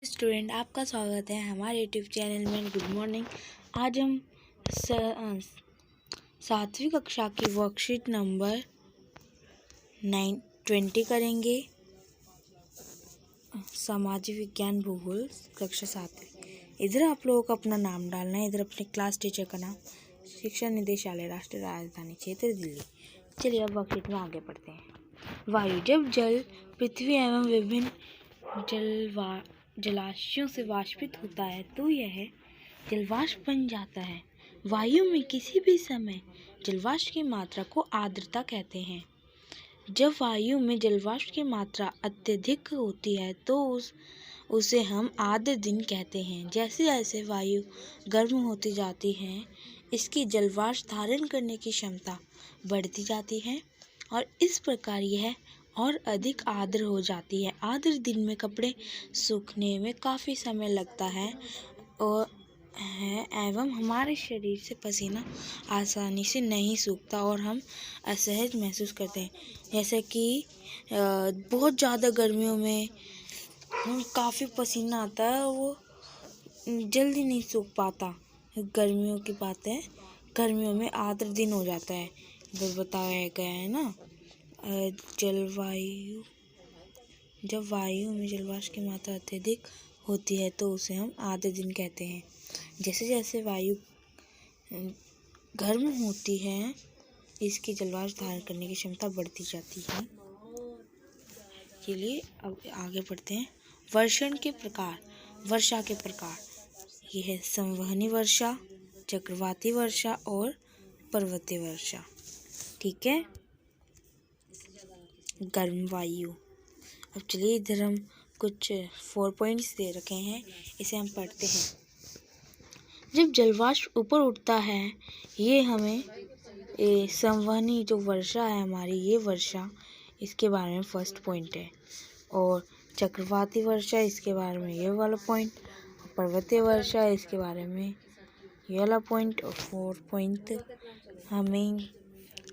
Student, आपका स्वागत है हमारे यूट्यूब चैनल में। Good morning. आज हम 7वीं कक्षा की वर्कशीट नंबर 20 करेंगे। सामाजिक विज्ञान भूगोल कक्षा 7। इधर आप लोगों को अपना नाम डालना है, इधर अपने क्लास टीचर का नाम, शिक्षा निदेशालय, राष्ट्रीय राजधानी क्षेत्र दिल्ली। चलिए अब वर्कशीट में आगे बढ़ते हैं। वायु। जब जल पृथ्वी एवं विभिन्न जलाशयों से वाष्पित होता है तो यह जलवाष्प बन जाता है। वायु में किसी भी समय जलवाष्प की मात्रा को आर्द्रता कहते हैं। जब वायु में जलवाष्प की मात्रा अत्यधिक होती है तो उसे हम आर्द्र दिन कहते हैं। जैसे जैसे वायु गर्म होती जाती है, इसकी जलवाष्प धारण करने की क्षमता बढ़ती जाती है और इस प्रकार यह और अधिक आर्द्र हो जाती है। आर्द्र दिन में कपड़े सूखने में काफ़ी समय लगता है एवं हमारे शरीर से पसीना आसानी से नहीं सूखता और हम असहज महसूस करते हैं। जैसे कि बहुत ज़्यादा गर्मियों में काफ़ी पसीना आता है, वो जल्दी नहीं सूख पाता। गर्मियों की बात है, गर्मियों में आर्द्र दिन हो जाता है। इधर बताया गया है ना, जलवायु। जब वायु में जलवाष्प की मात्रा अत्यधिक होती है तो उसे हम आर्द्र दिन कहते हैं। जैसे जैसे वायु गर्म होती है, इसकी जलवाष्प धारण करने की क्षमता बढ़ती जाती है। चलिए अब आगे बढ़ते हैं। वर्षण के प्रकार। वर्षा के प्रकार ये है संवहनी वर्षा, चक्रवाती वर्षा और पर्वतीय वर्षा। ठीक है। गर्म वायु। अब चलिए इधर हम कुछ 4 पॉइंट्स दे रखे हैं, इसे हम पढ़ते हैं। जब जलवाष्प ऊपर उठता है, ये हमें संवहनी जो वर्षा है हमारी, ये वर्षा, इसके बारे में फर्स्ट पॉइंट है। और चक्रवाती वर्षा, इसके बारे में ये वाला पॉइंट। और पर्वतीय वर्षा, इसके बारे में ये वाला पॉइंट। और 4 पॉइंट हमें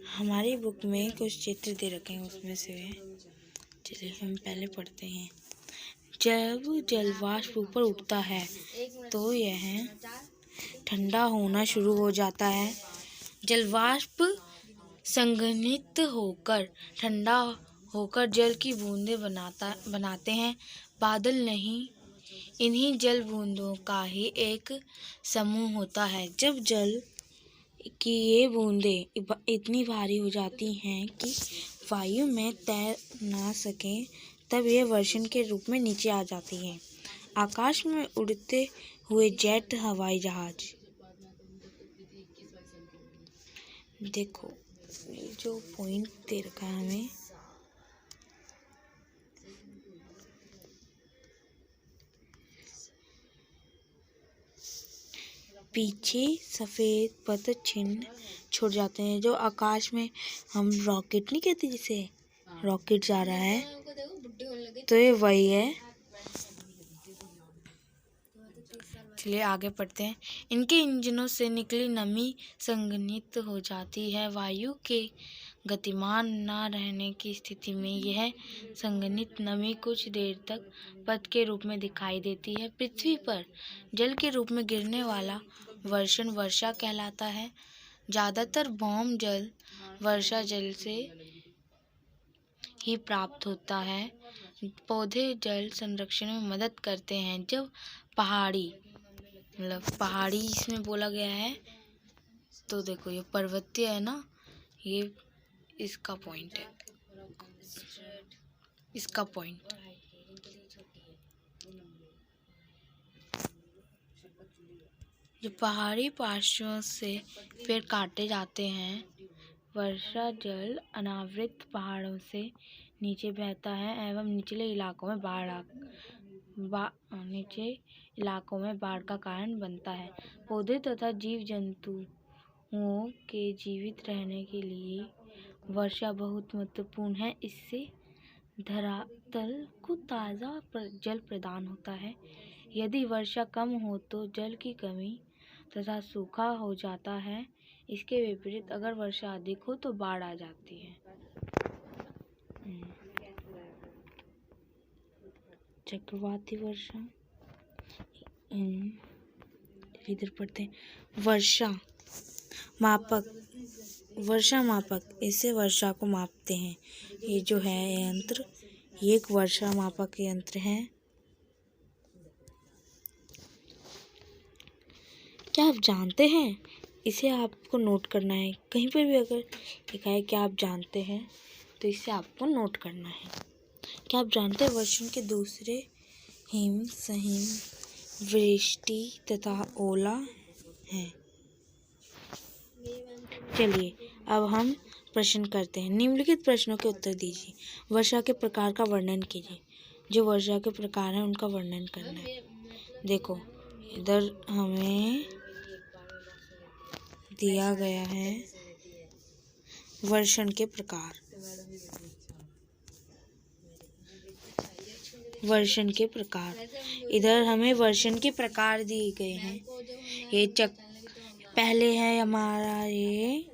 हमारी बुक में कुछ चित्र दे रखे हैं, उसमें से चलिए हम पहले पढ़ते हैं। जब जलवाष्प ऊपर उठता है तो यह ठंडा होना शुरू हो जाता है। जलवाष्प संघनित होकर ठंडा होकर जल की बूंदें बनाते हैं। बादल नहीं, इन्हीं जल बूंदों का ही एक समूह होता है। जब जल की ये बूंदें इतनी भारी हो जाती हैं कि वायु में तैर ना सकें, तब ये वर्षण के रूप में नीचे आ जाती हैं। आकाश में उड़ते हुए जेट हवाई जहाज। देखो जो पॉइंट दे रखा है हमें, पीछे सफ़ेद पद चिन्ह छूट जाते हैं। जो आकाश में हम रॉकेट नहीं कहते, जिसे रॉकेट जा रहा है, तो ये वही है। चलिए आगे पढ़ते हैं। इनके इंजनों से निकली नमी संघनित हो जाती है। वायु के गतिमान न रहने की स्थिति में यह संघनित नमी कुछ देर तक पथ के रूप में दिखाई देती है। पृथ्वी पर जल के रूप में गिरने वाला वर्षण वर्षा कहलाता है। ज़्यादातर भौम जल वर्षा जल से ही प्राप्त होता है। पौधे जल संरक्षण में मदद करते हैं। जब पहाड़ी इसमें बोला गया है, तो देखो ये पर्वतीय है ना, ये इसका पॉइंट है, इसका पॉइंट। जो पहाड़ी पार्श्वों से पेड़ काटे जाते हैं, वर्षा जल अनावृत पहाड़ों से नीचे बहता है एवं निचले इलाकों में बाढ़ का कारण बनता है। पौधे तथा जीव जंतुओं के जीवित रहने के लिए वर्षा बहुत महत्वपूर्ण है। इससे धरातल को ताज़ा जल प्रदान होता है। यदि वर्षा कम हो तो जल की कमी तथा सूखा हो जाता है। इसके विपरीत अगर वर्षा अधिक हो तो बाढ़ आ जाती है। चक्रवाती वर्षा। इधर पढ़ते हैं वर्षा मापक। वर्षा मापक, इससे वर्षा को मापते हैं। ये जो है यंत्र, ये एक वर्षा मापक यंत्र है। क्या आप जानते हैं? इसे आपको नोट करना है। कहीं पर भी अगर लिखा है कि आप जानते हैं तो इसे आपको नोट करना है। क्या आप जानते हैं वर्षण के दूसरे हिम सहिम वृष्टि तथा ओला है? चलिए अब हम प्रश्न करते हैं। निम्नलिखित प्रश्नों के उत्तर दीजिए। वर्षा के प्रकार का वर्णन कीजिए। जो वर्षा के प्रकार हैं उनका वर्णन करना है। देखो इधर हमें दिया गया है वर्षण के प्रकार। वर्षण के प्रकार, इधर हमें वर्षण के प्रकार दिए गए हैं। ये पहले है हमारा ये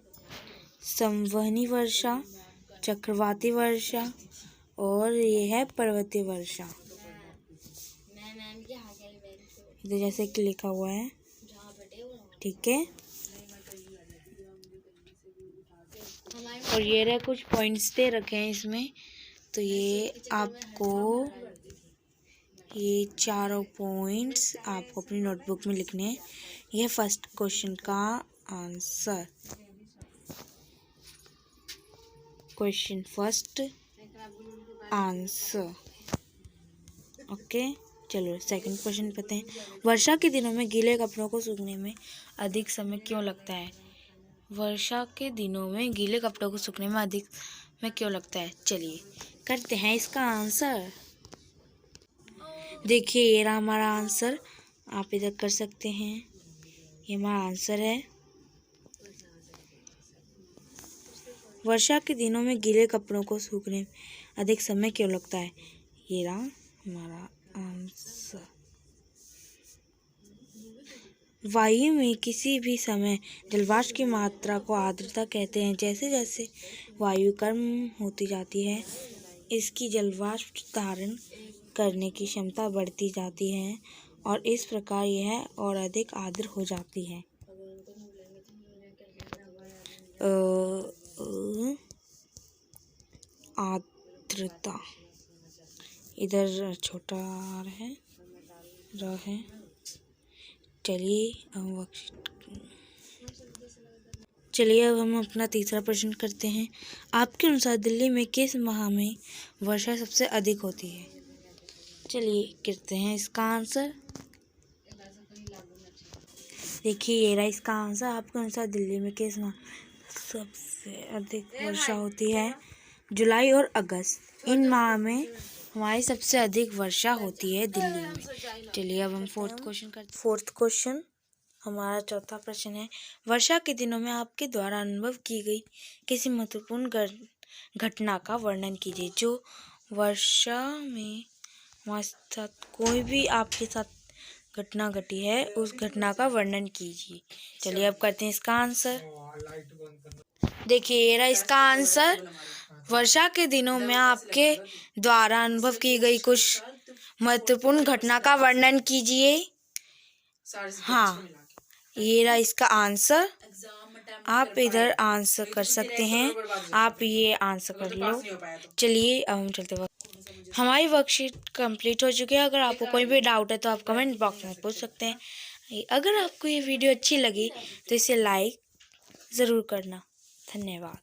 संवहनी वर्षा, चक्रवाती वर्षा और ये है पर्वतीय वर्षा। इधर जैसे कि लिखा हुआ है, ठीक है। और ये रहे कुछ पॉइंट्स दे रखे हैं इसमें, तो ये आपको ये चारों पॉइंट्स आपको अपनी नोटबुक में लिखने हैं। यह फर्स्ट क्वेश्चन का answer. Question first answer. Okay, चलो सेकंड क्वेश्चन पढ़ते हैं। वर्षा के दिनों में गीले कपड़ों को सूखने में अधिक समय क्यों लगता है? वर्षा के दिनों में गीले कपड़ों को सूखने में अधिक समय क्यों लगता है? चलिए करते हैं इसका आंसर। देखिए ये रहा हमारा आंसर, आप इधर कर सकते हैं। ये हमारा आंसर है। वर्षा के दिनों में गीले कपड़ों को सूखने में अधिक समय क्यों लगता है? ये रहा हमारा आंसर। वायु में किसी भी समय जलवाष्प की मात्रा को आर्द्रता कहते हैं। जैसे जैसे वायु गर्म होती जाती है, इसकी जलवाष्प धारण करने की क्षमता बढ़ती जाती है और इस प्रकार यह और अधिक आर्द्र हो जाती है। आर्द्रता इधर छोटा आर है, र है। चलिए अब हम अपना तीसरा प्रश्न करते हैं। आपके अनुसार दिल्ली में किस माह में वर्षा सबसे अधिक होती है? चलिए करते हैं इसका आंसर। देखिए ये रहा इसका आंसर। आपके अनुसार दिल्ली में किस माह सबसे अधिक वर्षा होती है? जुलाई और अगस्त, इन माह में हमारी सबसे अधिक वर्षा होती है दिल्ली में। चलिए अब हम फोर्थ क्वेश्चन करते हैं। फोर्थ क्वेश्चन हमारा चौथा प्रश्न है। वर्षा के दिनों में आपके द्वारा अनुभव की गई किसी महत्वपूर्ण घटना का वर्णन कीजिए। जो वर्षा में हमारे साथ कोई भी आपके साथ घटना घटी है, उस घटना का वर्णन कीजिए। चलिए अब करते हैं इसका आंसर। देखिए ये रहा इसका आंसर। वर्षा के दिनों में आपके द्वारा अनुभव की गई कुछ महत्वपूर्ण घटना का वर्णन कीजिए। हाँ, ये रहा इसका आंसर। आप इधर आंसर कर सकते हैं। आप ये आंसर कर लो। चलिए अब हम चलते वक्त हमारी वर्कशीट कंप्लीट हो चुकी है। अगर आपको कोई भी डाउट है तो आप कमेंट बॉक्स में पूछ सकते हैं। अगर आपको ये वीडियो अच्छी लगी तो इसे लाइक ज़रूर करना। धन्यवाद।